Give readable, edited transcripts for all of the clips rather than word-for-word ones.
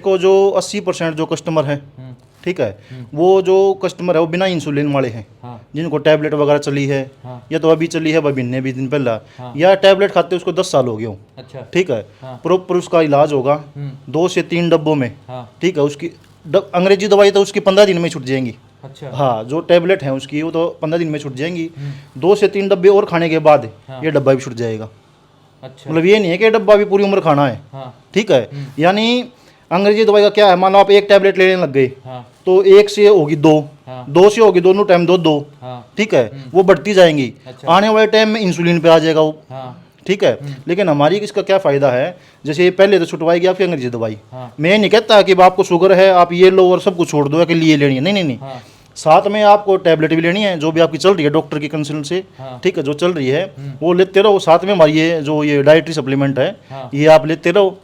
को जो 80% जो कस्टमर है, ठीक है, वो जो कस्टमर है वो बिना इंसुलिन वाले हैं, जिनको टैबलेट वगैरह चली है, या तो अभी चली है महीने 20 दिन पहला, या टैबलेट खाते उसको 10 साल हो गए हो। अच्छा। ठीक है। प्रॉपर उसका इलाज होगा 2 से 3 डब्बों में। ठीक है। उसकी अंग्रेजी दवाई तो उसकी 15 दिन में छूट जाएंगी। अच्छा। हाँ, जो टैबलेट है उसकी वो तो 15 दिन में छूट जाएंगी। 2 से 3 डब्बे और खाने के बाद ये डब्बा भी छूट जाएगा। अच्छा। मतलब ये नहीं है कि डब्बा भी पूरी उम्र खाना है। ठीक है। यानी अंग्रेजी दवाई का क्या है, मान लो आप एक टैबलेट लेने लग गए, तो एक से होगी दो से होगी, दोनों टाइम दो। ठीक है। वो बढ़ती जाएंगी। अच्छा। आने वाले टाइम में इंसुलिन पे आ जाएगा वो। ठीक है। लेकिन हमारी इसका क्या फ़ायदा है, जैसे ये पहले तो छुटवाएगी आपकी अंग्रेजी दवाई। मैं नहीं कहता कि आपको शुगर है आप ये लो और सब कुछ छोड़ दो कि लिए लेनी है, नहीं। साथ में आपको टैबलेट भी लेनी है जो भी आपकी चल रही है डॉक्टर की कंसल्ट से। ठीक है। जो चल रही है वो लेते रहो। साथ में हमारी ये जो ये डाइटरी सप्लीमेंट है ये आप लेते रहो।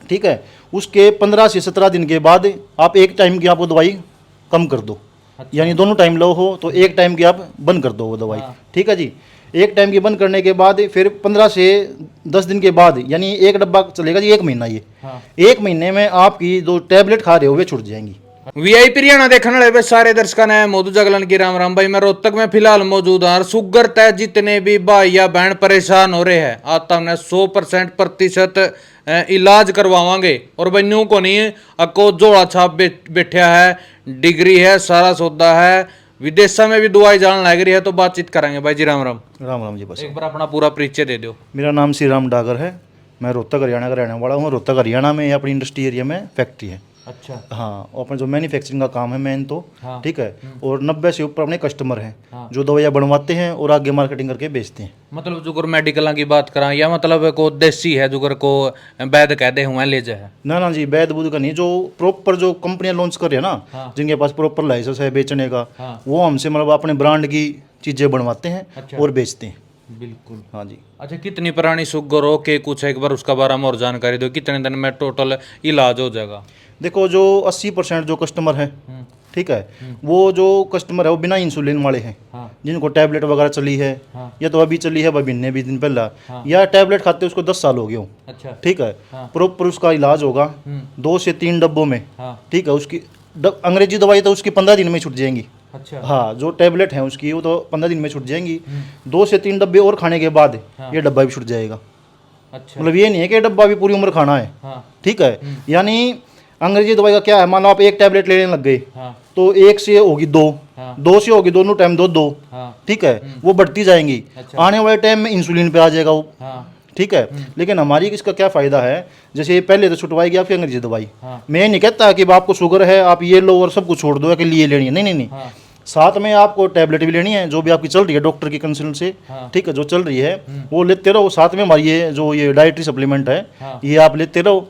ठीक है। उसके 15 से 17 दिन के बाद आप एक टाइम की आपको दवाई कम कर दो। अच्छा। यानी दोनों टाइम लो हो तो एक टाइम की आप बंद कर दो वो दवाई। ठीक है जी। एक टाइम की बंद करने के बाद फिर 15 से 10 दिन के बाद, यानी एक डब्बा चलेगा जी 1 महीना। ये 1 महीने में आपकी जो टैबलेट खा रहे हो वे छूट जाएंगी। वीआईपी हरियाणा देखने वाले सारे दर्शकों ने मोदू जगलन की राम राम भाई। मैं रोहतक में फिलहाल मौजूद हूँ। शुगर तय जितने भी भाई या बहन परेशान हो रहे हैं, आज हमने 100% प्रतिशत इलाज करवावांगे। और भाई न्यू को नहीं अको जोड़ा छाप बैठा है, डिग्री है, सारा सौदा है, विदेशा में भी दवाई जान लग रही है। तो बातचीत करेंगे भाई जी। राम राम। राम राम जी। बस एक बार अपना पूरा परिचय दे दो। मेरा नाम श्री राम डागर है। मैं रोहतक हरियाणा का रहने वाला हूँ। रोहतक हरियाणा में अपनी इंडस्ट्री एरिया में फैक्ट्री है। अच्छा। हाँ, और अपना जो मैन्युफैक्चरिंग का काम है मेन तो। हाँ। ठीक है। और 90 से ऊपर अपने कस्टमर हैं जो दवाइयाँ बनवाते हैं और आगे मार्केटिंग करके बेचते हैं। मतलब जुगर मेडिकल की बात करा या मतलब को देसी है जुगर को वैद कहते हुए ले जाए? ना जी, वैध बुद्ध का नहीं। जो प्रॉपर जो कंपनियां लॉन्च कर रही है ना, जिनके पास प्रॉपर लाइसेंस है बेचने का, वो हमसे मतलब अपने ब्रांड की चीज़ें बनवाते हैं। अच्छा। और बेचते हैं। बिल्कुल। हाँ जी। अच्छा, कितनी पुरानी शुगर हो के कुछ एक बार उसका बारे में और जानकारी दो, कितने दिन में टोटल इलाज हो जाएगा? देखो, जो 80% जो कस्टमर है, ठीक है, वो जो कस्टमर है वो बिना इंसुलिन वाले हैं, जिनको टैबलेट वगैरह चली है, या तो अभी चली है महीने 20 दिन पहला, या टैबलेट खाते उसको 10 साल हो गए हो। अच्छा। ठीक है। प्रॉपर उसका इलाज होगा 2 से 3 डब्बों में। ठीक है। उसकी अंग्रेजी दवाई तो उसकी 15 दिन में छूट जाएंगी। अच्छा। हाँ, जो टैबलेट है उसकी वो तो 15 दिन में छूट जाएंगी। 2 से 3 डब्बे और खाने के बाद ये डब्बा भी छूट जाएगा। अच्छा। मतलब ये नहीं है कि डब्बा भी पूरी उम्र खाना है। ठीक है। यानी अंग्रेजी दवाई का क्या है, मान लो आप एक टैबलेट लेने लग गए, तो एक से होगी दो से होगी, दोनों टाइम दो। ठीक है। वो बढ़ती जाएंगी। अच्छा। आने वाले टाइम में इंसुलिन पे आ जाएगा वो। ठीक है। लेकिन हमारी इसका क्या फ़ायदा है, जैसे ये पहले तो छुटवाएगी आपकी अंग्रेजी दवाई। मैं नहीं कहता कि आपको शुगर है आप ये लो और सब कुछ छोड़ दो कि लिए लेनी है, नहीं। साथ में आपको टैबलेट भी लेनी है जो भी आपकी चल रही है डॉक्टर की कंसल्ट से। ठीक है। जो चल रही है वो लेते रहो। साथ में हमारी ये जो ये डाइटरी सप्लीमेंट है ये आप लेते रहो।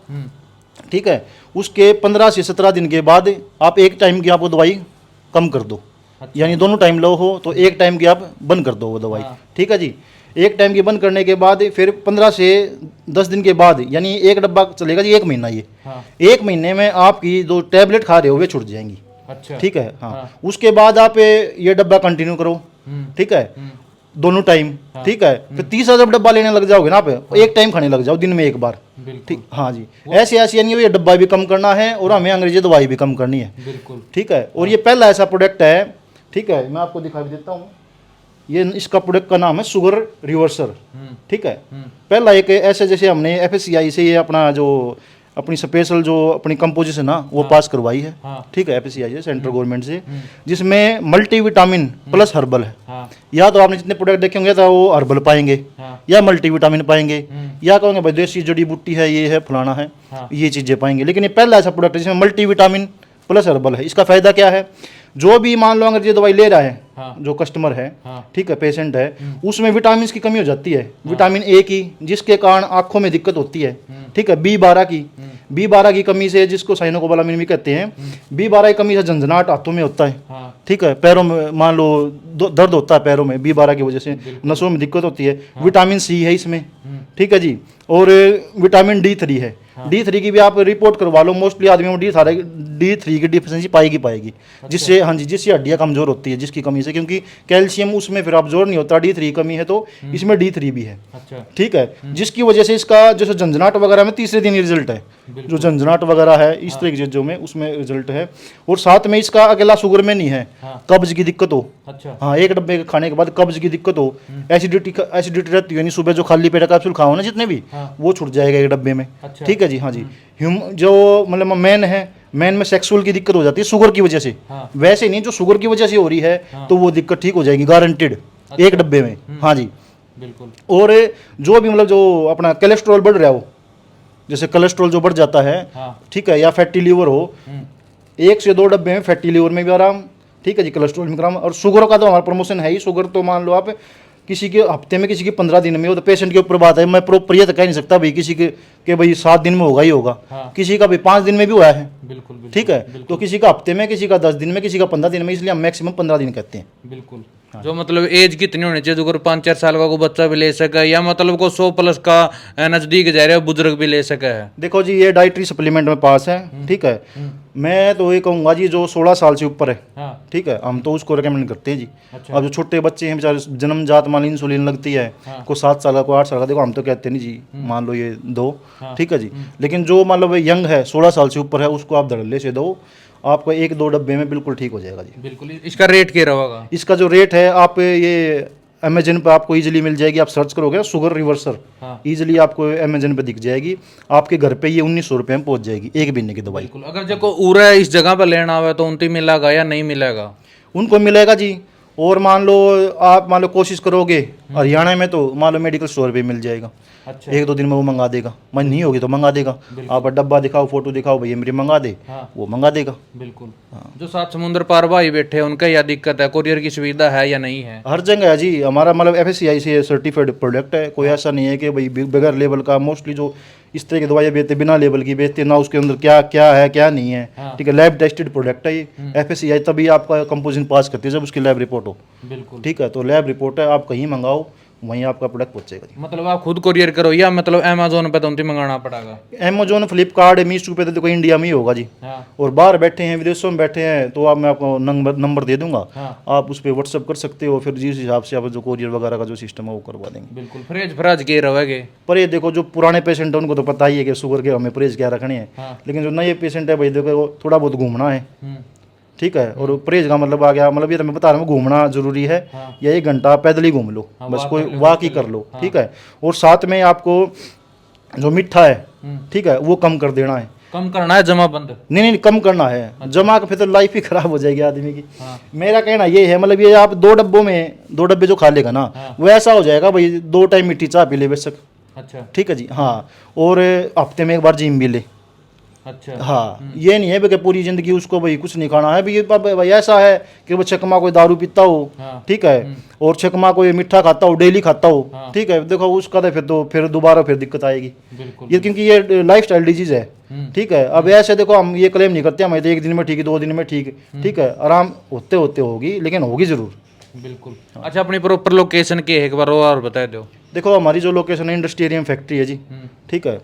ठीक है। उसके 15 से 17 दिन के बाद आप एक टाइम की आपको दवाई कम कर दो। अच्छा। यानी दोनों टाइम लो हो तो एक टाइम की आप बंद कर दो वो दवाई। ठीक है जी। एक टाइम की बंद करने के बाद फिर 15 से 10 दिन के बाद, यानी एक डब्बा चलेगा जी 1 महीना। ये 1 महीने में आपकी जो टैबलेट खा रहे हो वे छूट जाएंगी। अच्छा। ठीक है। हाँ। उसके बाद आप ये डब्बा कंटिन्यू करो। ठीक है। दोनों टाइम। ठीक है। फिर तीसरा जब डब्बा लेने लग जाओगे ना आप, एक टाइम खाने लग जाओ दिन में एक बार। ठीक। हाँ जी। ऐसे यानी ये डब्बा भी कम करना है और हमें अंग्रेजी दवाई भी कम करनी है। बिल्कुल। ठीक है। और ये पहला ऐसा प्रोडक्ट है, ठीक है, मैं आपको दिखा भी देता हूँ। ये इसका प्रोडक्ट का नाम है शुगर रिवर्सर। ठीक है। पहला एक ऐसे जैसे हमने FSCI से ये अपना जो अपनी स्पेशल जो अपनी कंपोजिशन ना वो पास करवाई है। ठीक है। FSCI से, सेंट्रल गवर्नमेंट से, जिसमें मल्टीविटामिन प्लस हर्बल है। या तो आपने जितने प्रोडक्ट देखे होंगे तो वो हर्बल पाएंगे या मल्टीविटामिन पाएंगे, या कहोगे भाई देसी जड़ी बूटी है, ये है फलाना है, ये चीज़ें पाएंगे। लेकिन ये पहला ऐसा प्रोडक्ट है जिसमें मल्टीविटामिन प्लस हर्बल है। इसका फायदा क्या है, जो भी मान लो अगर ये दवाई ले रहा है जो कस्टमर है, ठीक है, पेशेंट है, उसमें विटामिन की कमी हो जाती है, विटामिन A की, जिसके कारण आंखों में दिक्कत होती है। ठीक है। B12 की कमी से, जिसको साइनोकोबालामिन भी कहते हैं, B12 की कमी से झंझनाहट हाथों में होता है। ठीक है। पैरों में मान लो दर्द होता है पैरों में, B12 की वजह से नसों में दिक्कत होती है। विटामिन C है इसमें। ठीक है जी। और विटामिन D3 है। D3 की भी आप रिपोर्ट करवा लो, मोस्टली आदमियों में D3 की डिफिशिएंसी पाएगी। जिससे हाँ जी, जिससे हड्डियाँ कमजोर होती है जिसकी कमी से, क्योंकि कैल्शियम उसमें फिर अब्जॉर्ब नहीं होता, D3 कमी है तो इसमें D3 भी है। अच्छा। ठीक है। जिसकी वजह से इसका जैसे झंझनाहट वगैरह में तीसरे दिन रिजल्ट है। जो झंझनाट वगैरह है इस तरह की चीज़ों में उसमें रिजल्ट है। और साथ में इसका अकेला शुगर में नहीं है, कब्ज की दिक्कत हो, अच्छा हाँ, एक डब्बे के खाने के बाद कब्ज की दिक्कत हो, एसिडिटी रहती है, यानी सुबह जो खाली पेट कैप्सूल खाओ ना जितने भी, वो छूट जाएगा एक डब्बे में। अच्छा। ठीक है जी, हाँ जी। जो मतलब मैन है, मैन में सेक्सुअल की दिक्कत हो जाती है शुगर की वजह से, वैसे नहीं जो शुगर की वजह से हो रही है तो वो दिक्कत ठीक हो जाएगी गारंटेड, एक डब्बे में। हाँ जी, बिल्कुल। और जो भी मतलब जो अपना कोलेस्ट्रॉल बढ़ रहा हो, जैसे कोलेस्ट्रॉल जो बढ़ जाता है, ठीक है, या फैटी लीवर हो, 1 से 2 डब्बे में फैटी लीवर में भी आराम, ठीक है जी, कोलेस्ट्रॉल में आराम। और शुगर का तो हमारा प्रमोशन है ही, शुगर तो मान लो आप किसी के हफ्ते में, किसी के 15 दिन में हो, तो पेशेंट के ऊपर बात है, मैं प्रॉपर ये तो कह नहीं सकता भाई किसी के भाई 7 दिन में होगा ही होगा, किसी का भी 5 दिन में भी हुआ है, बिल्कुल, ठीक है। तो किसी का हफ्ते में, किसी का 10 दिन में, किसी का 15 दिन में, इसलिए हम मैक्सिमम 15 दिन कहते हैं। बिल्कुल। जो मतलब एज कितनी होनी चाहिए, अगर 5-4 साल का कोई बच्चा भी ले सके, या मतलब को 100 प्लस का नजदीक जा रहा है बुजुर्ग भी ले सके है? देखो जी, ये डाइटरी सप्लीमेंट में पास है, ठीक है। मैं तो ये कहूँगा जी जो 16 साल से ऊपर है, ठीक है, हम तो उसको रिकमेंड करते हैं जी। अच्छा। अब जो छोटे बच्चे हैं बेचारे जन्मजात मान इंसुलिन लगती है, को 7 साल का, को 8 साल का, देखो हम तो कहते नहीं जी, मान लो ये दो, ठीक है जी। लेकिन जो मान लो यंग है, 16 साल से ऊपर है, उसको आप धड़ल्ले से दो, आपको 1-2 डब्बे में बिल्कुल ठीक हो जाएगा जी। बिल्कुल। इसका रेट क्या रहेगा? इसका जो रेट है, आप ये अमेजन पे आपको इजीली मिल जाएगी, आप सर्च करोगे शुगर रिवर्सर, इजीली आपको अमेजन पे दिख जाएगी, आपके घर पे ये 1900 रुपये में पहुंच जाएगी, एक महीने की दवाई। बिल्कुल। अगर जो उरा इस जगह पर लेना हुआ तो उनती मिलेगा या नहीं मिलेगा? उनको मिलेगा जी। और मान लो आप मान लो कोशिश करोगे हरियाणा में, तो मान लो मेडिकल स्टोर पे मिल जाएगा। अच्छा। 1-2 दिन में वो मंगा देगा, मन नहीं होगी तो मंगा देगा, आप डब्बा दिखाओ, फोटो दिखाओ, भैया मेरी मंगा दे, वो मंगा देगा। बिल्कुल। जो 7 समुद्र पार भाई बैठे हैं उनका यह दिक्कत है, कोरियर की सुविधा है या नहीं है? हर जगह है जी, हमारा मतलब FSCI से सर्टिफाइड प्रोडक्ट है, कोई ऐसा नहीं है कि भाई बगैर लेबल का। मोस्टली जो इस तरह की दवाइयाँ बेचते बिना लेबल की बेचते ना, उसके अंदर क्या क्या है क्या नहीं है, ठीक है, लैब टेस्टेड प्रोडक्ट है ये। FSCI तभी आपका कंपोजिशन पास करती है जब उसकी लैब रिपोर्ट हो। बिल्कुल, ठीक है, तो लैब रिपोर्ट है, आप कहीं मंगाओ वहीं आपका प्रोडक्ट पहुंचेगा जी। मतलब आप खुद कोरियर करो या मतलब अमेजोन पे तुमसे मंगाना पड़ेगा? अमेजोन, फ्लिपकार्ट, मीशो पे तो देखो इंडिया में ही होगा जी। और बाहर बैठे हैं, विदेशों में बैठे हैं, तो आप मैं आपको नंबर दे दूंगा, आप उस पर व्हाट्सअप कर सकते हो, फिर जिस हिसाब से आप जो कोरियर वगैरह का जो सिस्टम है वो करवा देंगे। बिल्कुल। फ्रेज के रहेंगे। पर ये देखो जो पुराने पेशेंट है उनको तो पता ही है कि शुगर के हमें परहेज क्या रखने हैं, लेकिन जो नए पेशेंट है भाई देखो थोड़ा बहुत घूमना है, ठीक है। और परहेज का मतलब आ गया, मतलब ये तो मैं बता रहा हूँ, घूमना जरूरी है, या 1 घंटा पैदल ही घूम लो, बस कोई वॉक ही कर लो, ठीक है। और साथ में आपको जो मीठा है, ठीक है, वो कम कर देना है। कम करना है, जमा बंद? नहीं, कम करना है। जमा का फिर तो लाइफ ही खराब हो जाएगी आदमी की। मेरा कहना ये है, मतलब ये आप 2 डब्बों में 2 डब्बे जो खा लेगा ना, वो ऐसा हो जाएगा भाई 2 टाइम मीठी चाय पी ले बेशक। अच्छा, ठीक है जी, हाँ। और हफ्ते में 1 बार जिम भी ले। अच्छा, हाँ, ये नहीं है भाई कि पूरी जिंदगी उसको भाई कुछ नहीं खाना है भाई ऐसा है कि वो छकमा कोई दारू पीता हो, ठीक है, और छकमा कोई मीठा खाता हो, डेली खाता हो, ठीक है, देखो उसका तो फिर दोबारा फिर दिक्कत आएगी ये, क्योंकि ये लाइफस्टाइल डिजीज है, ठीक है। अब ऐसे देखो हम ये क्लेम नहीं करते हमें तो 1 दिन में ठीक है, 2 दिन में ठीक, ठीक है, आराम होते होते होगी, लेकिन होगी जरूर। बिल्कुल। अच्छा, अपनी प्रॉपर लोकेशन की है एक बार और बता दो। देखो हमारी जो लोकेशन है इंडस्ट्रियम फैक्ट्री है जी, ठीक है,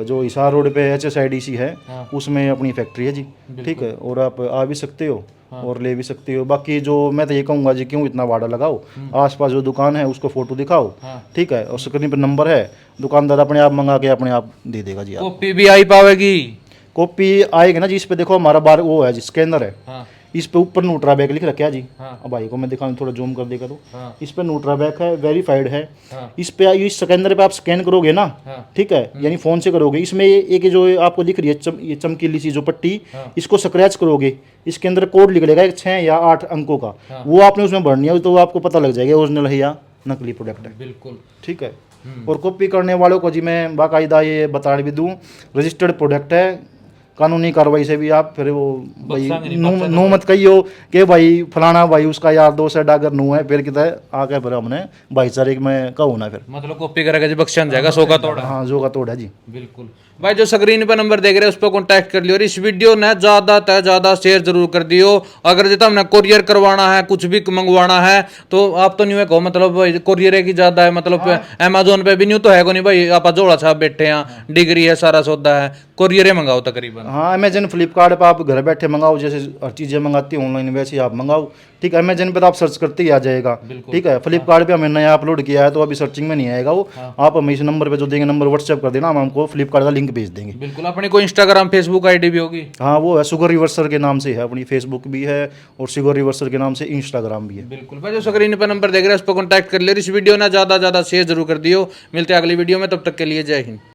जो हिसार रोड पे HSIDC है, उसमें अपनी फैक्ट्री है जी, ठीक है। और आप आ भी सकते हो और ले भी सकते हो। बाकी जो मैं तो ये कहूँगा जी, क्यों इतना भाड़ा लगाओ, आसपास जो दुकान है उसको फोटो दिखाओ, ठीक है, और स्क्रीन पर नंबर है, दुकानदार अपने आप मंगा के अपने आप दे देगा जी। कॉपी भी आई पावेगी? कॉपी आएगी ना जी, इस पे देखो हमारा बार वो है जी, स्कैनर है, इस पे ऊपर न्यूट्राबैक लिख रखा है जी। अब भाई को मैं दिखाऊं, थोड़ा जूम कर देगा तो इस पे न्यूट्राबैक है, वेरीफाइड है। इस पे इस स्कैनर पे आप स्कैन करोगे ना, ठीक है, यानी फोन से करोगे, इसमें एक जो आपको दिख रही है ये चमकीली सी जो पट्टी, इसको स्क्रैच करोगे, इसके अंदर कोड निकलेगा 6 या 8 अंकों का, वो आपने उसमें भरनी है, तो आपको पता लग जाएगा ओरिजिनल है या नकली प्रोडक्ट है। बिल्कुल, ठीक है। और कॉपी करने वालों को जी मैं बाकायदा ये बता भी दूँ, रजिस्टर्ड प्रोडक्ट है, कानूनी कार्रवाई से भी आप फिर वो भाई नू मत कहियो कि भाई फलाना भाई उसका यार दोस्त है डागर नू है, फिर कितना आके फिर हमने भाईचारे में कहूँ ना, फिर मतलब कॉपी करेगा जी बख्शन जाएगा, सो का तोड़ा। हाँ, जो का तोड़ा जी। बिल्कुल भाई, जो स्क्रीन पे नंबर देख रहे हैं उस पर कॉन्टैक्ट कर लियो, और इस वीडियो ने ज्यादा शेयर जरूर कर दियो। अगर जितना हमने कोरियर करवाना है, कुछ भी मंगवाना है, तो आप तो नहीं कहो मतलब कोरियर की ज्यादा है, मतलब अमेजोन पे भी न्यू तो है को नहीं भाई, आप जोड़ा साहब बैठे हैं, डिग्री है, सारा सौदा है, कोरियर मंगाओ तकरीबन। हाँ, अमेजन फ्लिपकार्ट पर आप घर बैठे मंगाओ, जैसे हर चीज़ें मंगाती हैं ऑनलाइन वैसे ही आप मंगाओ, ठीक है। अमेजन पे तो आप सर्च करते ही आ जाएगा, ठीक है। फ्लिपकार्ट पे हमने नया अपलोड किया है तो अभी सर्चिंग में नहीं आएगा वो, आप हमें इस नंबर पे जो देंगे नंबर व्हाट्सएप कर देना, हम हमको फ्लिपकार्ट का लिंक लिंक भेज देंगे। बिल्कुल। अपनी कोई इंस्टाग्राम फेसबुक आईडी भी होगी? हाँ वो है, शुगर रिवर्सर के नाम से है अपनी, फेसबुक भी है और शुगर रिवर्सर के नाम से इंस्टाग्राम भी है। बिल्कुल भाई, जो स्क्रीन पर नंबर देख रहे हैं उस पर कॉन्टैक्ट कर ले। इस वीडियो ने ज़्यादा ज़्यादा शेयर जरूर कर दियो। मिलते हैं अगली वीडियो में, तब तक के लिए जय हिंद।